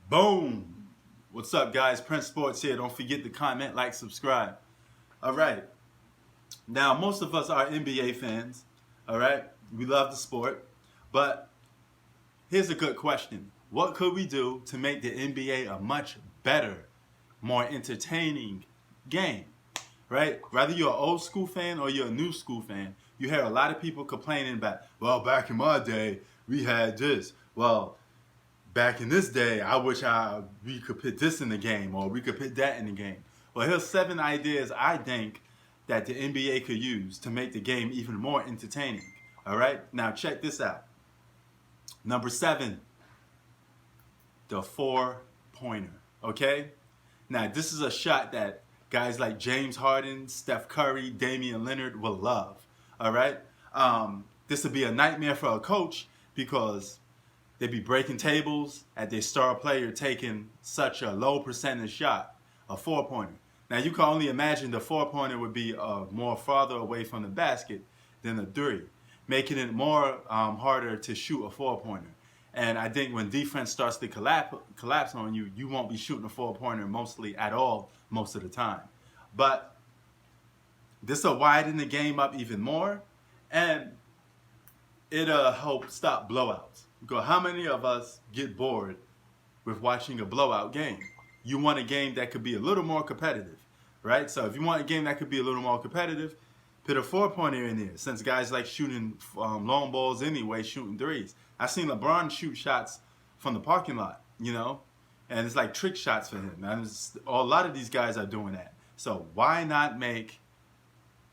Boom! What's up, guys? Prince Sports here. Don't forget to comment, like, subscribe. All right. Now, most of us are NBA fans. All right. We love the sport. But here's a good question. What could we do to make the NBA a much better, more entertaining game? Right? Whether you're an old school fan or you're a new school fan, you hear a lot of people complaining about, well, back in my day, we had this. Well, back in this day, I wish we could put this in the game or we could put that in the game. Well, here's 7 ideas I think that the NBA could use to make the game even more entertaining. All right, now check this out. Number 7, the 4-pointer. Okay, now this is a shot that guys like James Harden, Steph Curry, Damian Lillard will love. All right, this would be a nightmare for a coach because they'd be breaking tables at their star player taking such a low percentage shot, a 4-pointer. Now you can only imagine the 4-pointer would be more farther away from the basket than a 3, making it more harder to shoot a 4-pointer. And I think when defense starts to collapse on you, you won't be shooting a 4-pointer mostly at all most of the time. But this will widen the game up even more, and it'll help stop blowouts. Because how many of us get bored with watching a blowout game? You want a game that could be a little more competitive, right? So if you want a game that could be a little more competitive, put a 4-pointer in there. Since guys like shooting long balls anyway, shooting threes. I've seen LeBron shoot shots from the parking lot, and it's like trick shots for him. And a lot of these guys are doing that. So why not make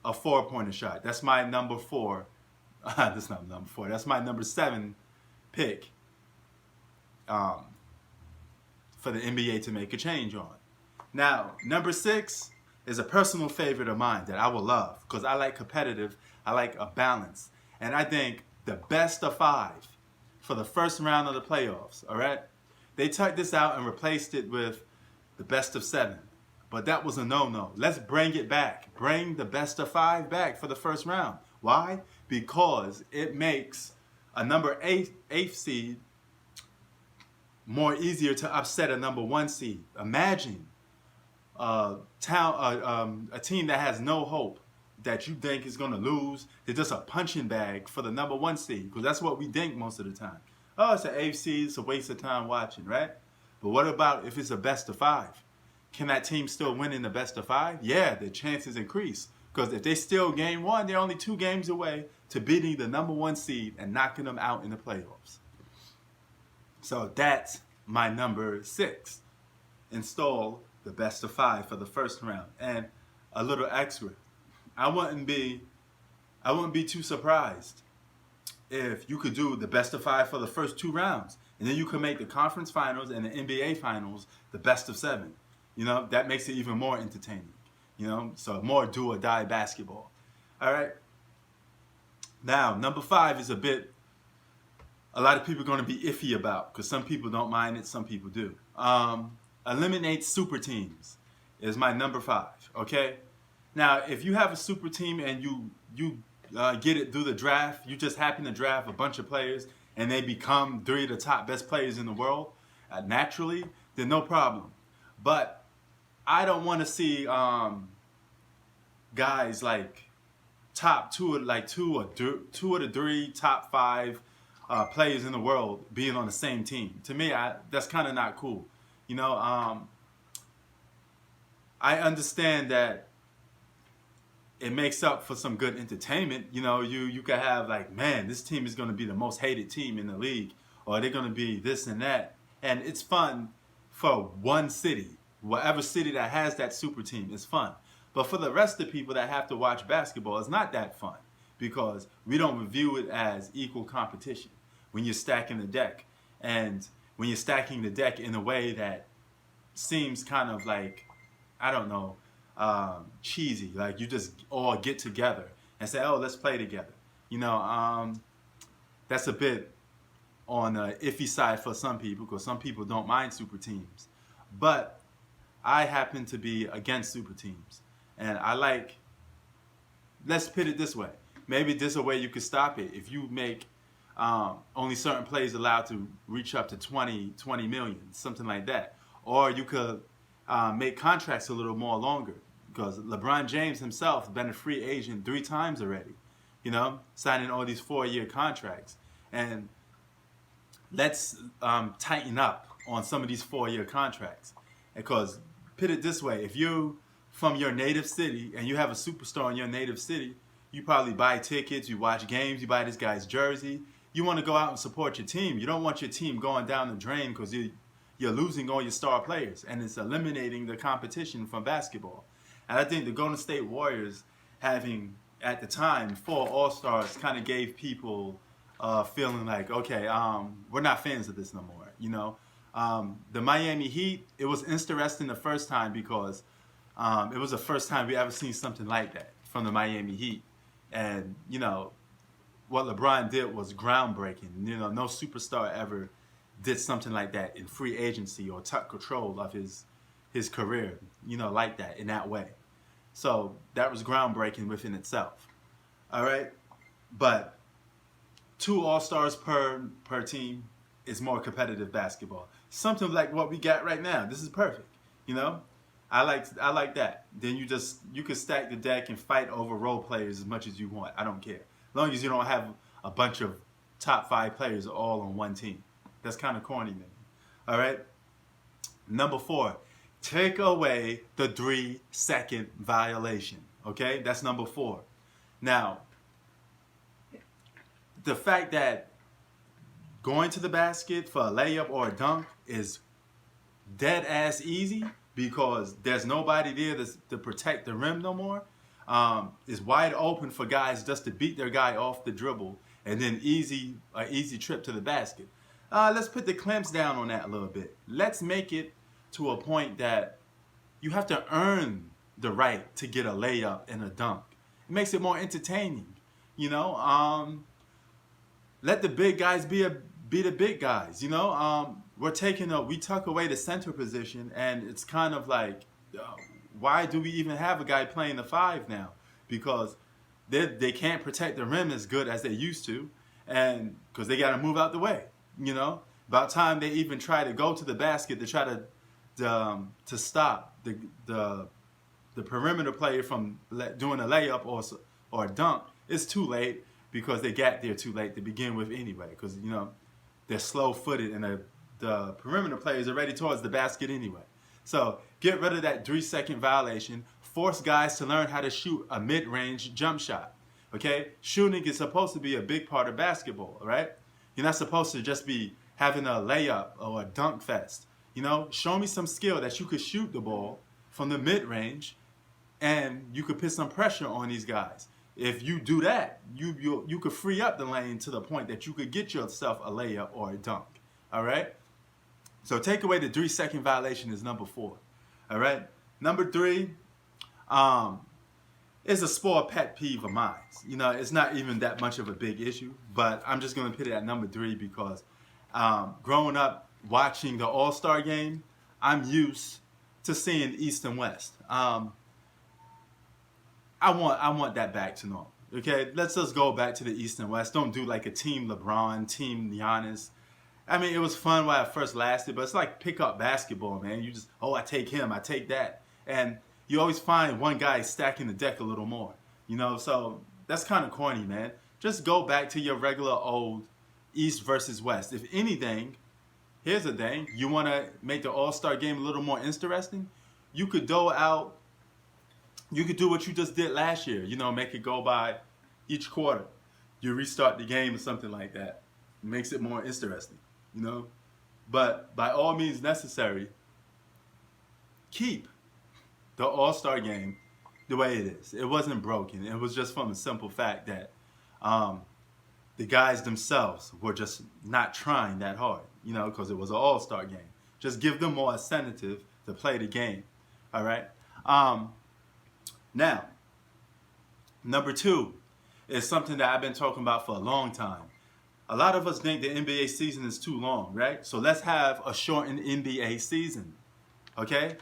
a 4-pointer shot? That's my number 4. That's not number 4. That's my number 7 pick for the NBA to make a change on. Now, number 6 is a personal favorite of mine that I will love because I like competitive, I like a balance. And I think the best of 5 for the first round of the playoffs, all right? They took this out and replaced it with the best of 7. But that was a no-no. Let's bring it back. Bring the best of 5 back for the first round. Why? Because it makes a number 8 seed more easier to upset a number 1 seed. Imagine a team that has no hope that you think is going to lose. They're just a punching bag for the number 1 seed, because that's what we think most of the time. Oh, it's an 8 seed, it's a waste of time watching, right? But what about if it's a best of 5? Can that team still win in the best of 5? Yeah, the chances increase. Because if they steal game 1, they're only 2 games away to beating the number 1 seed and knocking them out in the playoffs. So that's my number 6. Install the best of 5 for the first round. And a little extra. I wouldn't be too surprised if you could do the best of 5 for the first 2 rounds. And then you could make the conference finals and the NBA finals the best of 7. That makes it even more entertaining. So more do or die basketball. All right. Now, number 5 is a lot of people are going to be iffy about, because some people don't mind it, some people do. Eliminate super teams is my number 5. Okay. Now, if you have a super team and you get it through the draft, you just happen to draft a bunch of players and they become 3 of the top best players in the world naturally, then no problem. But I don't want to see guys like top 2 of the 3 top 5 players in the world being on the same team. To me, that's kind of not cool. I understand that it makes up for some good entertainment. You could have like, man, this team is going to be the most hated team in the league, or they're going to be this and that. And it's fun for one city. Whatever city that has that super team is fun. But for the rest of the people that have to watch basketball, it's not that fun, because we don't view it as equal competition when you're stacking the deck. And when you're stacking the deck in a way that seems kind of like, I don't know, cheesy, like you just all get together and say, oh, let's play together. That's a bit on the iffy side for some people, because some people don't mind super teams. But I happen to be against super teams. And let's put it this way. Maybe there's a way you could stop it. If you make only certain players allowed to reach up to 20 million, something like that. Or you could make contracts a little more longer, because LeBron James himself been a free agent 3 times already, signing all these 4-year contracts. And let's tighten up on some of these 4-year contracts. Because put it this way, if you're from your native city and you have a superstar in your native city, you probably buy tickets, you watch games, you buy this guy's jersey. You want to go out and support your team. You don't want your team going down the drain because you're losing all your star players, and it's eliminating the competition from basketball. And I think the Golden State Warriors having, at the time, 4 All-Stars kind of gave people feeling like, okay, we're not fans of this no more. The Miami Heat, it was interesting the first time because it was the first time we ever seen something like that from the Miami Heat. And, what LeBron did was groundbreaking. No superstar ever did something like that in free agency or took control of his career, like that, in that way. So that was groundbreaking within itself. All right? But 2 All-Stars per team is more competitive basketball. Something like what we got right now. This is perfect, I like that. Then you can stack the deck and fight over role players as much as you want. I don't care. As long as you don't have a bunch of top 5 players all on one team. That's kind of corny, man. All right? Number 4, take away the 3-second violation. Okay? That's number 4. Now, the fact that going to the basket for a layup or a dunk is dead ass easy because there's nobody there to protect the rim no more. Is wide open for guys just to beat their guy off the dribble and then an easy trip to the basket. Let's put the clamps down on that a little bit. Let's make it to a point that you have to earn the right to get a layup and a dunk. It makes it more entertaining, Let the big guys be the big guys, we tuck away the center position, and it's kind of like, why do we even have a guy playing the 5 now? Because they can't protect the rim as good as they used to, and because they got to move out the way. About time they even try to go to the basket to try to stop the perimeter player from doing a layup or a dunk. It's too late because they got there too late to begin with anyway. Because they're slow-footed and the perimeter players are ready towards the basket anyway. So get rid of that 3-second violation. Force guys to learn how to shoot a mid-range jump shot. Okay? Shooting is supposed to be a big part of basketball, right? You're not supposed to just be having a layup or a dunk fest. Show me some skill that you could shoot the ball from the mid-range and you could put some pressure on these guys. If you do that, you could free up the lane to the point that you could get yourself a layup or a dunk. All right? So take away the 3-second violation is number 4. All right? Number 3 is a sport pet peeve of mine. It's not even that much of a big issue, but I'm just going to put it at number 3 because growing up watching the All-Star game, I'm used to seeing East and West. I want that back to normal. Okay, let's just go back to the East and West. Don't do like a team LeBron, team Giannis. I mean, it was fun while it first lasted, but it's like pickup basketball, man. You just, I take him, I take that. And you always find one guy stacking the deck a little more, So that's kind of corny, man. Just go back to your regular old East versus West. If anything, here's the thing. You want to make the All-Star game a little more interesting? You could do what you just did last year. Make it go by each quarter. You restart the game or something like that. It makes it more interesting, But by all means necessary, keep the All-Star game the way it is. It wasn't broken. It was just from a simple fact that the guys themselves were just not trying that hard, because it was an All-Star game. Just give them more incentive to play the game, all right? Now, number 2 is something that I've been talking about for a long time. A lot of us think the NBA season is too long, right? So let's have a shortened NBA season, okay?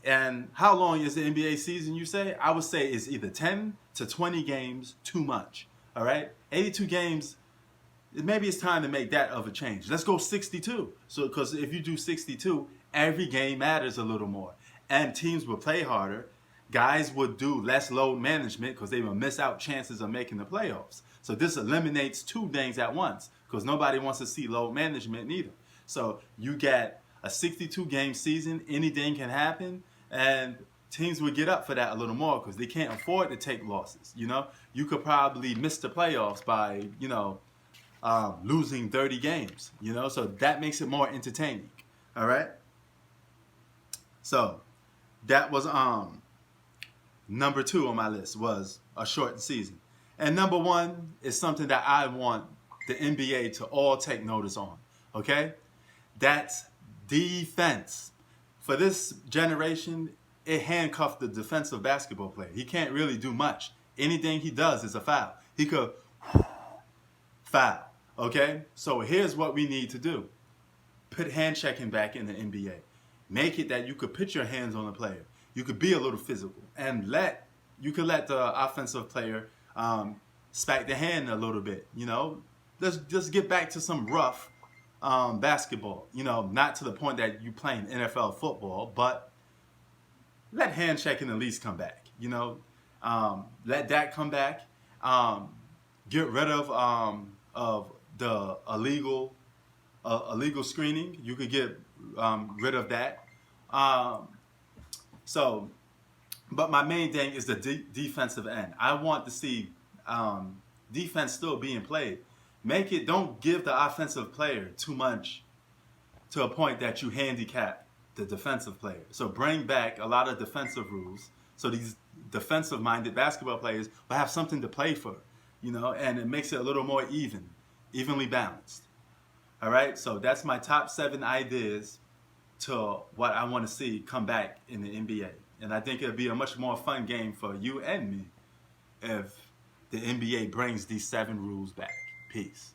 And how long is the NBA season, you say? I would say it's either 10 to 20 games too much, all right? 82 games maybe it's time to make that of a change. Let's go 62. So, because if you do 62, every game matters a little more, and teams will play harder. Guys would do less load management because they will miss out chances of making the playoffs. So this eliminates two things at once because nobody wants to see load management neither. So you get a 62 game season, anything can happen, and teams would get up for that a little more because they can't afford to take losses. You know, you could probably miss the playoffs by, losing 30 games, so that makes it more entertaining. All right. So that was number 2 on my list, was a shortened season. And number 1 is something that I want the NBA to all take notice on. Okay. That's defense. For this generation, it handcuffed the defensive basketball player. He can't really do much. Anything he does is a foul. He could foul. Okay? So here's what we need to do. Put hand checking back in the NBA. Make it that you could put your hands on the player. You could be a little physical. And you could let the offensive player smack the hand a little bit. Let's just get back to some rough basketball. Not to the point that you playing NFL football, but let hand checking at least come back. Let that come back. Get rid of the illegal screening. You could get rid of that. But my main thing is the defensive end. I want to see defense still being played. Don't give the offensive player too much to a point that you handicap the defensive player. So bring back a lot of defensive rules so these defensive-minded basketball players will have something to play for, and it makes it a little more evenly balanced. All right, so that's my top 7 ideas to what I want to see come back in the NBA. And I think it'll be a much more fun game for you and me if the NBA brings these 7 rules back. Peace.